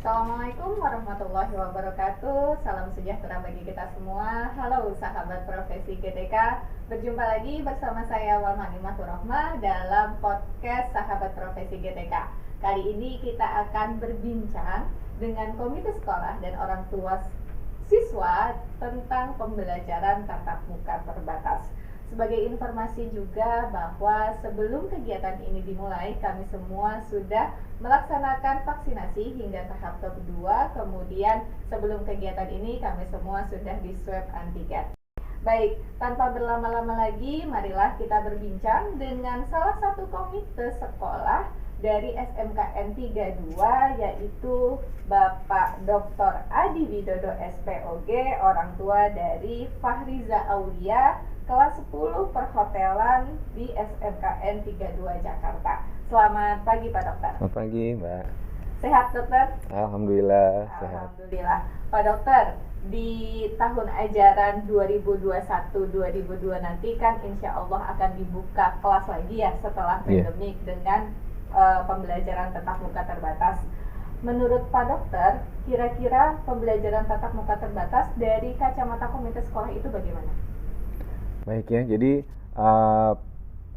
Assalamualaikum warahmatullahi wabarakatuh. Salam sejahtera bagi kita semua. Halo sahabat profesi GTK. Berjumpa lagi bersama saya Walmanimatur Rohmah dalam podcast Sahabat Profesi GTK. Kali ini kita akan berbincang dengan komite sekolah dan orang tua siswa tentang pembelajaran tatap muka terbatas. Sebagai informasi juga bahwa sebelum kegiatan ini dimulai, kami semua sudah melaksanakan vaksinasi hingga tahap kedua. Kemudian sebelum kegiatan ini kami semua sudah di swab antigen. Baik, tanpa berlama-lama lagi, marilah kita berbincang dengan salah satu komite sekolah dari SMKN 32, yaitu Bapak Dr. Adi Widodo SPOG, orang tua dari Fahriza Aulia, kelas 10 perhotelan di SMKN 32 Jakarta. Selamat pagi Pak Dokter. Selamat pagi Mbak. Sehat Dokter? Alhamdulillah sehat. Alhamdulillah. Pak Dokter, di tahun ajaran 2021-2022 nanti kan insya Allah akan dibuka kelas lagi ya setelah pandemik dengan pembelajaran tatap muka terbatas. Menurut Pak Dokter, kira-kira pembelajaran tatap muka terbatas dari kacamata komite sekolah itu bagaimana? Baik ya, jadi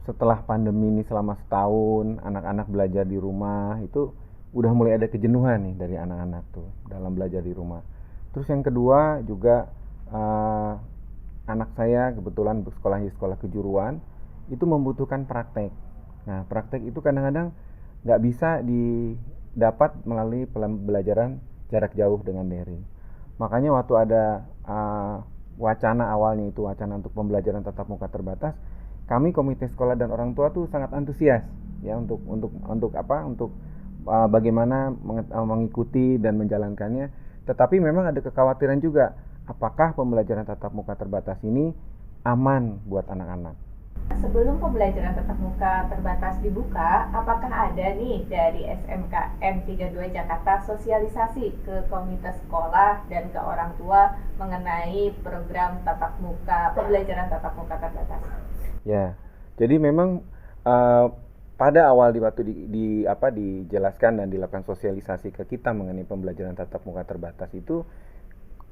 setelah pandemi ini selama setahun, anak-anak belajar di rumah itu udah mulai ada kejenuhan nih dari anak-anak tuh dalam belajar di rumah. Terus yang kedua juga anak saya kebetulan sekolah di sekolah kejuruan itu membutuhkan praktek. Nah, praktek itu kadang-kadang nggak bisa didapat melalui pembelajaran jarak jauh dengan daring. Makanya waktu ada wacana awalnya itu wacana untuk pembelajaran tatap muka terbatas, kami komite sekolah dan orang tua tuh sangat antusias ya untuk bagaimana mengikuti dan menjalankannya. Tetapi memang ada kekhawatiran juga, apakah pembelajaran tatap muka terbatas ini aman buat anak-anak. Sebelum pembelajaran tatap muka terbatas dibuka, apakah ada nih dari SMKN 32 Jakarta sosialisasi ke komite sekolah dan ke orang tua mengenai program pembelajaran tatap muka terbatas? Ya, jadi memang pada awal waktu dijelaskan dan dilakukan sosialisasi ke kita mengenai pembelajaran tatap muka terbatas itu,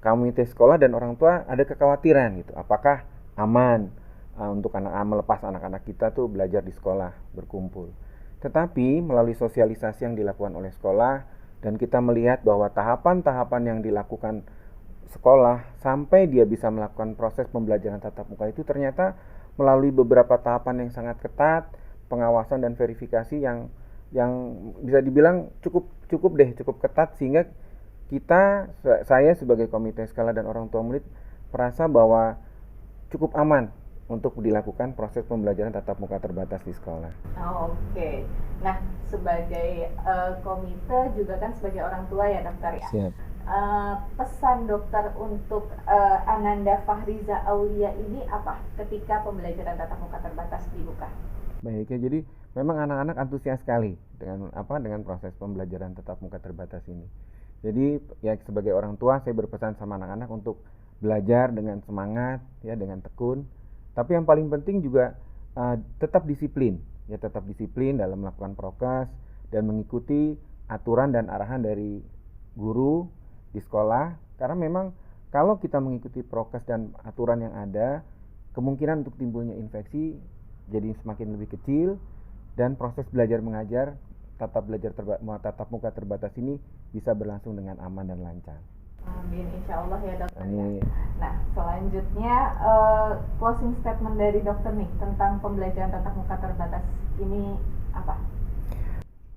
komite sekolah dan orang tua ada kekhawatiran gitu, apakah aman untuk melepas anak-anak kita tuh belajar di sekolah berkumpul. Tetapi melalui sosialisasi yang dilakukan oleh sekolah dan kita melihat bahwa tahapan-tahapan yang dilakukan sekolah sampai dia bisa melakukan proses pembelajaran tatap muka itu ternyata melalui beberapa tahapan yang sangat ketat, pengawasan dan verifikasi yang bisa dibilang cukup ketat, sehingga saya sebagai komite sekolah dan orang tua murid merasa bahwa cukup aman untuk dilakukan proses pembelajaran tatap muka terbatas di sekolah. Oke. Nah, sebagai komite juga kan sebagai orang tua ya dokter ya. Siap. Pesan dokter untuk Ananda Fahriza Aulia ini apa ketika pembelajaran tatap muka terbatas dibuka? Baik ya, jadi memang anak-anak antusias sekali dengan proses pembelajaran tatap muka terbatas ini. Jadi ya sebagai orang tua saya berpesan sama anak-anak untuk belajar dengan semangat ya, dengan tekun. Tapi yang paling penting juga tetap disiplin dalam melakukan prokes dan mengikuti aturan dan arahan dari guru di sekolah, karena memang kalau kita mengikuti prokes dan aturan yang ada, kemungkinan untuk timbulnya infeksi jadi semakin lebih kecil dan proses belajar mengajar tatap muka terbatas ini bisa berlangsung dengan aman dan lancar. Amin, insya Allah ya dokter. Amin. Nah, selanjutnya closing statement dari dokter nih tentang pembelajaran tatap muka terbatas ini apa?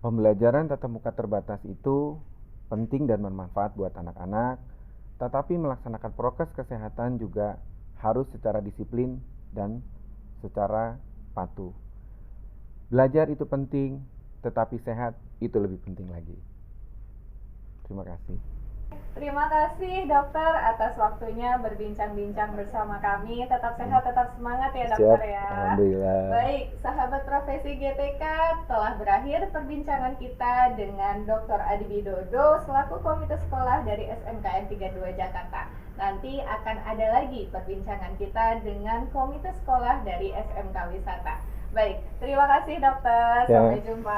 Pembelajaran tatap muka terbatas itu penting dan bermanfaat buat anak-anak, tetapi melaksanakan prokes kesehatan juga harus secara disiplin dan secara patuh. Belajar itu penting, tetapi sehat itu lebih penting lagi. Terima kasih. Terima kasih dokter atas waktunya berbincang-bincang bersama kami. Tetap sehat, tetap semangat ya dokter. Siap, ya. Alhamdulillah. Baik, sahabat profesi GTK, telah berakhir perbincangan kita dengan Dr. Adi Widodo selaku komite sekolah dari SMKN 32 Jakarta. Nanti akan ada lagi perbincangan kita dengan komite sekolah dari SMK Wisata. Baik, terima kasih dokter. Ya. Sampai jumpa.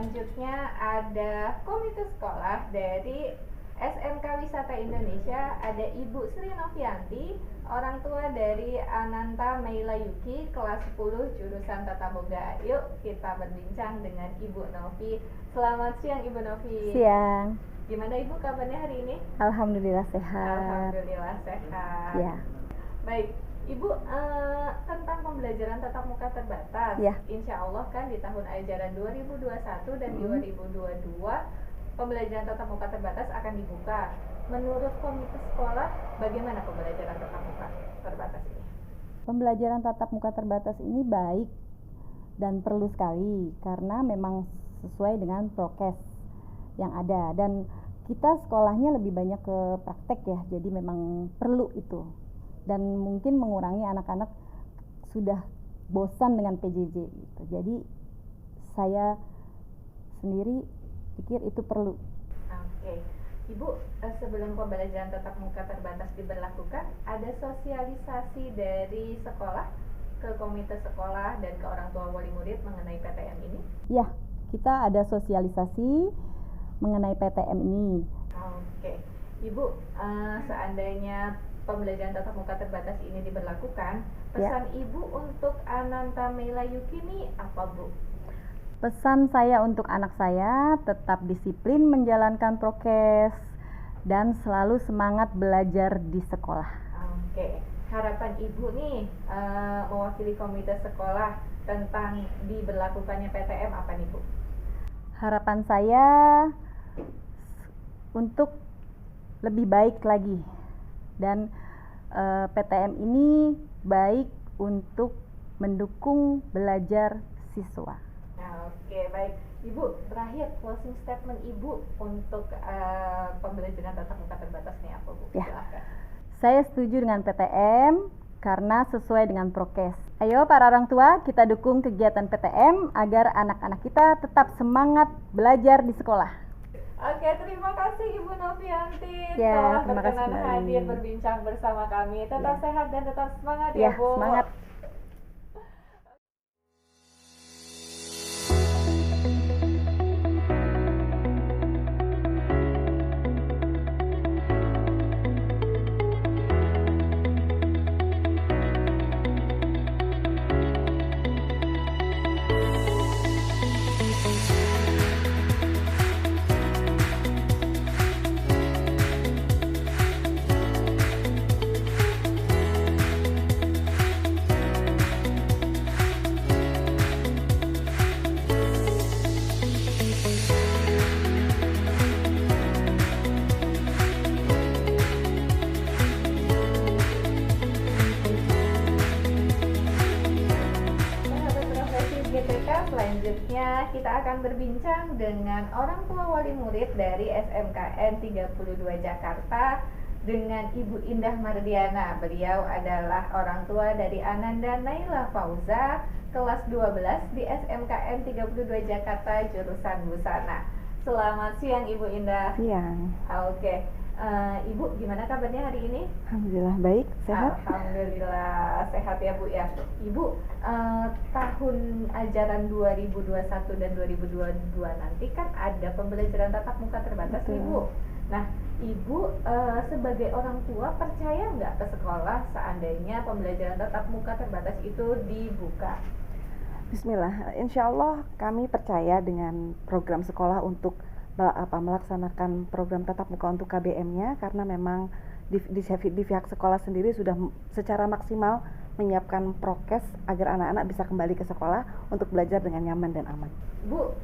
selanjutnya ada komite sekolah dari SMK Wisata Indonesia, ada Ibu Sri Novianti, orang tua dari Ananta Meila Yuki, kelas 10 jurusan Tata Boga. Yuk kita berbincang dengan Ibu Novi. Selamat siang Ibu Novi. Siang. Gimana Ibu kabarnya hari ini? Alhamdulillah sehat. Alhamdulillah sehat. Ya. Baik, Ibu, tentang pembelajaran tatap muka terbatas, ya. Insya Allah kan di tahun ajaran 2021 dan 2022 pembelajaran tatap muka terbatas akan dibuka. Menurut komite sekolah, bagaimana pembelajaran tatap muka terbatas ini? Pembelajaran tatap muka terbatas ini baik dan perlu sekali karena memang sesuai dengan prokes yang ada, dan kita sekolahnya lebih banyak ke praktek ya, jadi memang perlu itu, dan mungkin mengurangi anak-anak sudah bosan dengan PJJ gitu. Jadi saya sendiri pikir itu perlu. Oke. Ibu, sebelum pembelajaran tatap muka terbatas diberlakukan, ada sosialisasi dari sekolah ke komite sekolah dan ke orang tua wali murid mengenai PTM ini? Ya, kita ada sosialisasi mengenai PTM ini. Oke. Ibu, seandainya pembelajaran tatap muka terbatas ini diberlakukan, pesan Ibu untuk Ananta Meila Yuki ini apa, Bu? Pesan saya untuk anak saya, tetap disiplin menjalankan prokes dan selalu semangat belajar di sekolah. Oke, harapan Ibu nih mewakili komite sekolah tentang diberlakukannya PTM apa nih Bu? Harapan saya untuk lebih baik lagi, dan PTM ini baik untuk mendukung belajar siswa. Oke, baik. Ibu, terakhir closing statement Ibu untuk pembelajaran tatap muka terbatas nih apa, Bu? Ya. Silakan. Saya setuju dengan PTM karena sesuai dengan prokes. Ayo para orang tua, kita dukung kegiatan PTM agar anak-anak kita tetap semangat belajar di sekolah. Oke, terima kasih Ibu Novianti Ya, telah berkenan kembali hadir berbincang bersama kami. Tetap sehat dan tetap semangat Ya, ya, Bu. semangat. Selanjutnya kita akan berbincang dengan orang tua wali murid dari SMKN 32 Jakarta dengan Ibu Indah Mardiana. Beliau adalah orang tua dari Ananda Naila Fauza, kelas 12 di SMKN 32 Jakarta jurusan Busana. Selamat siang Ibu Indah. Siang. Oke. Ibu, gimana kabarnya hari ini? Alhamdulillah baik, sehat. Alhamdulillah sehat ya Bu ya. Ibu, tahun ajaran 2021 dan 2022 nanti kan ada pembelajaran tatap muka terbatas nih Bu. Nah, Ibu sebagai orang tua percaya nggak ke sekolah seandainya pembelajaran tatap muka terbatas itu dibuka? Bismillah, insya Allah kami percaya dengan program sekolah untuk melaksanakan program tatap muka untuk KBM-nya, karena memang di pihak sekolah sendiri sudah secara maksimal menyiapkan prokes agar anak-anak bisa kembali ke sekolah untuk belajar dengan nyaman dan aman. Bu,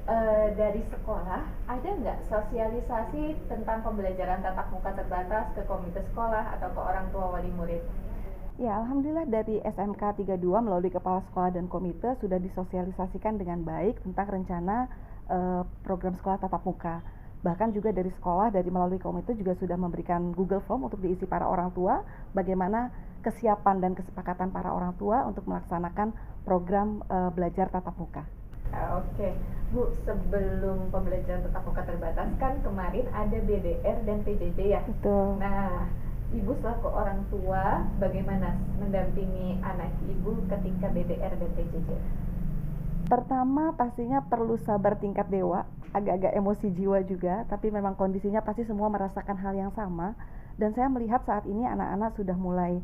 dari sekolah ada nggak sosialisasi tentang pembelajaran tatap muka terbatas ke komite sekolah atau ke orang tua wali murid? Ya, Alhamdulillah dari SMK 32 melalui kepala sekolah dan komite sudah disosialisasikan dengan baik tentang rencana program sekolah tatap muka. Bahkan juga dari sekolah, melalui komite juga sudah memberikan Google Form untuk diisi para orang tua, bagaimana kesiapan dan kesepakatan para orang tua untuk melaksanakan program belajar tatap muka. Oke, Bu, sebelum pembelajaran tatap muka terbatas kan kemarin ada BDR dan PJJ ya? Betul. Nah, Ibu selaku orang tua bagaimana mendampingi anak Ibu ketika BDR dan PJJ? Pertama pastinya perlu sabar tingkat dewa, agak-agak emosi jiwa juga, tapi memang kondisinya pasti semua merasakan hal yang sama. Dan saya melihat saat ini anak-anak sudah mulai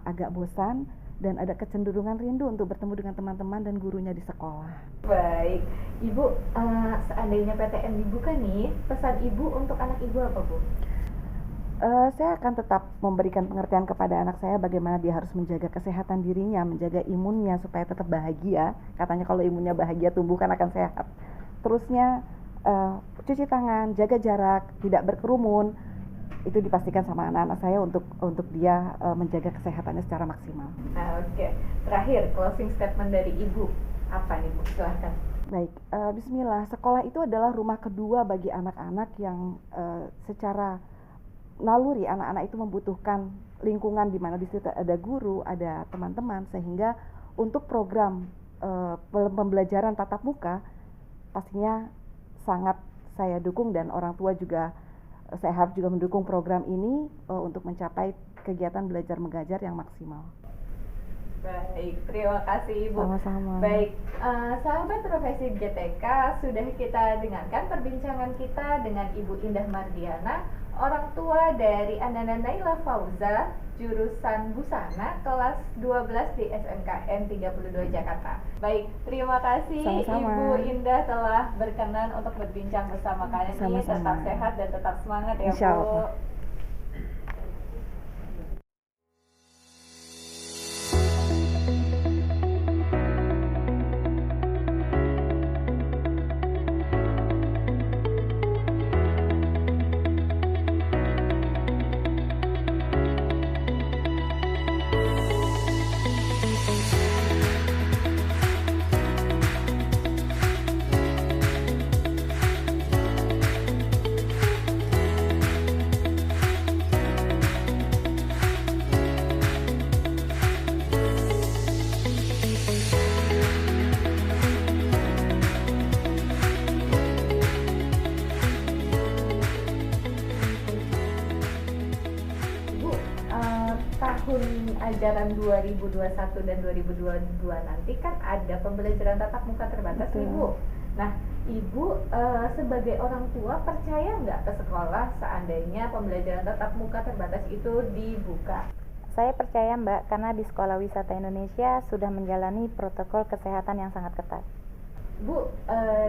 agak bosan dan ada kecenderungan rindu untuk bertemu dengan teman-teman dan gurunya di sekolah. Baik, Ibu, seandainya PTM dibuka nih, pesan Ibu untuk anak Ibu apa, Bu? Saya akan tetap memberikan pengertian kepada anak saya bagaimana dia harus menjaga kesehatan dirinya, menjaga imunnya supaya tetap bahagia. Katanya kalau imunnya bahagia, tumbuh kan akan sehat. Terusnya cuci tangan, jaga jarak, tidak berkerumun. Itu dipastikan sama anak-anak saya untuk dia menjaga kesehatannya secara maksimal. Oke. Terakhir, closing statement dari Ibu apa nih, Bu? Silahkan. Baik, bismillah. Sekolah itu adalah rumah kedua bagi anak-anak yang secara naluri anak-anak itu membutuhkan lingkungan di mana di situ ada guru, ada teman-teman, sehingga untuk program pembelajaran tatap muka pastinya sangat saya dukung, dan orang tua juga saya harap juga mendukung program ini untuk mencapai kegiatan belajar mengajar yang maksimal. Baik, terima kasih Ibu. Sama-sama. Baik, sahabat profesi GTK, sudah kita dengarkan perbincangan kita dengan Ibu Indah Mardiana, orang tua dari Andana Naila Fauza, jurusan Busana, kelas 12 di SMKN 32 Jakarta. Baik, terima kasih. Sama-sama. Ibu Indah telah berkenan untuk berbincang bersama kami. Sama-sama. Tetap sehat dan tetap semangat ya, Insya Bu. Allah. Bu, tahun ajaran 2021 dan 2022 nanti kan ada pembelajaran tatap muka terbatas nih, Bu. Nah, Ibu sebagai orang tua percaya nggak ke sekolah seandainya pembelajaran tatap muka terbatas itu dibuka? Saya percaya Mbak, karena di Sekolah Wisata Indonesia sudah menjalani protokol kesehatan yang sangat ketat. Bu,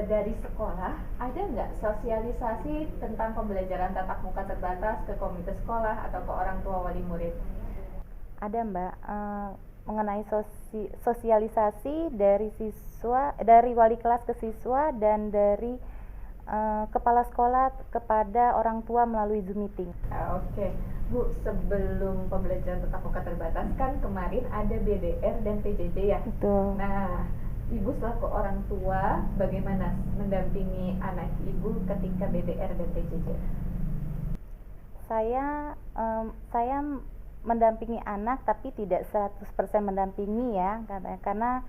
dari sekolah ada nggak sosialisasi tentang pembelajaran tatap muka terbatas ke komite sekolah atau ke orang tua wali murid? Ada Mbak, mengenai sosialisasi dari siswa, dari wali kelas ke siswa, dan dari kepala sekolah kepada orang tua melalui Zoom meeting. Oke. Bu, sebelum pembelajaran tatap muka terbatas kan kemarin ada BDR dan PJJ ya? Betul. Nah, Ibu selaku orang tua bagaimana mendampingi anak Ibu ketika BDR dan PJJ? Saya mendampingi anak, tapi tidak 100% mendampingi ya, karena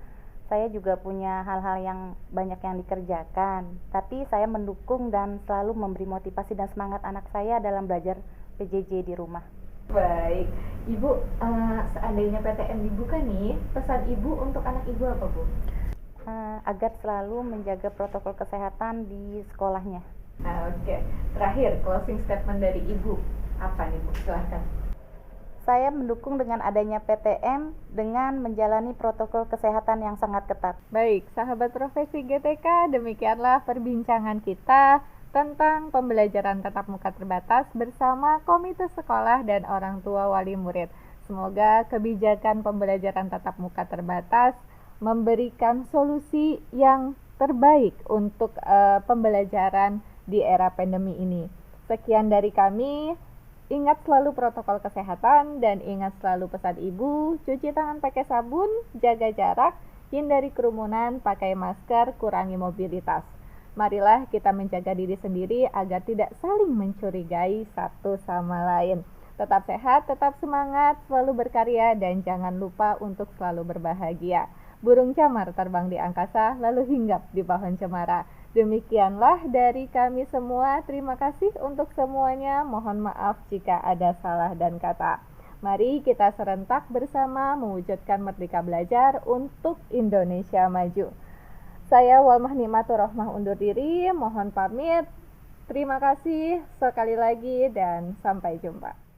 saya juga punya hal-hal yang banyak yang dikerjakan. Tapi saya mendukung dan selalu memberi motivasi dan semangat anak saya dalam belajar PJJ di rumah. Baik, Ibu, seandainya PTM dibuka nih, pesan Ibu untuk anak Ibu apa, Bu? Agar selalu menjaga protokol kesehatan di sekolahnya. Oke. Terakhir, closing statement dari Ibu apa nih, Bu? Silahkan. Saya mendukung dengan adanya PTM dengan menjalani protokol kesehatan yang sangat ketat. Baik, sahabat profesi GTK, demikianlah perbincangan kita tentang pembelajaran tatap muka terbatas bersama komite sekolah dan orang tua wali murid. Semoga kebijakan pembelajaran tatap muka terbatas memberikan solusi yang terbaik untuk pembelajaran di era pandemi ini. Sekian dari kami. Ingat selalu protokol kesehatan dan ingat selalu pesan Ibu, cuci tangan pakai sabun, jaga jarak, hindari kerumunan, pakai masker, kurangi mobilitas. Marilah kita menjaga diri sendiri agar tidak saling mencurigai satu sama lain. Tetap sehat, tetap semangat, selalu berkarya, dan jangan lupa untuk selalu berbahagia. Burung camar terbang di angkasa, lalu hinggap di pohon cemara. Demikianlah dari kami semua. Terima kasih untuk semuanya. Mohon maaf jika ada salah dan kata. Mari kita serentak bersama mewujudkan Merdeka Belajar untuk Indonesia Maju. Saya Walmah Nimatur Rohmah undur diri, mohon pamit. Terima kasih sekali lagi dan sampai jumpa.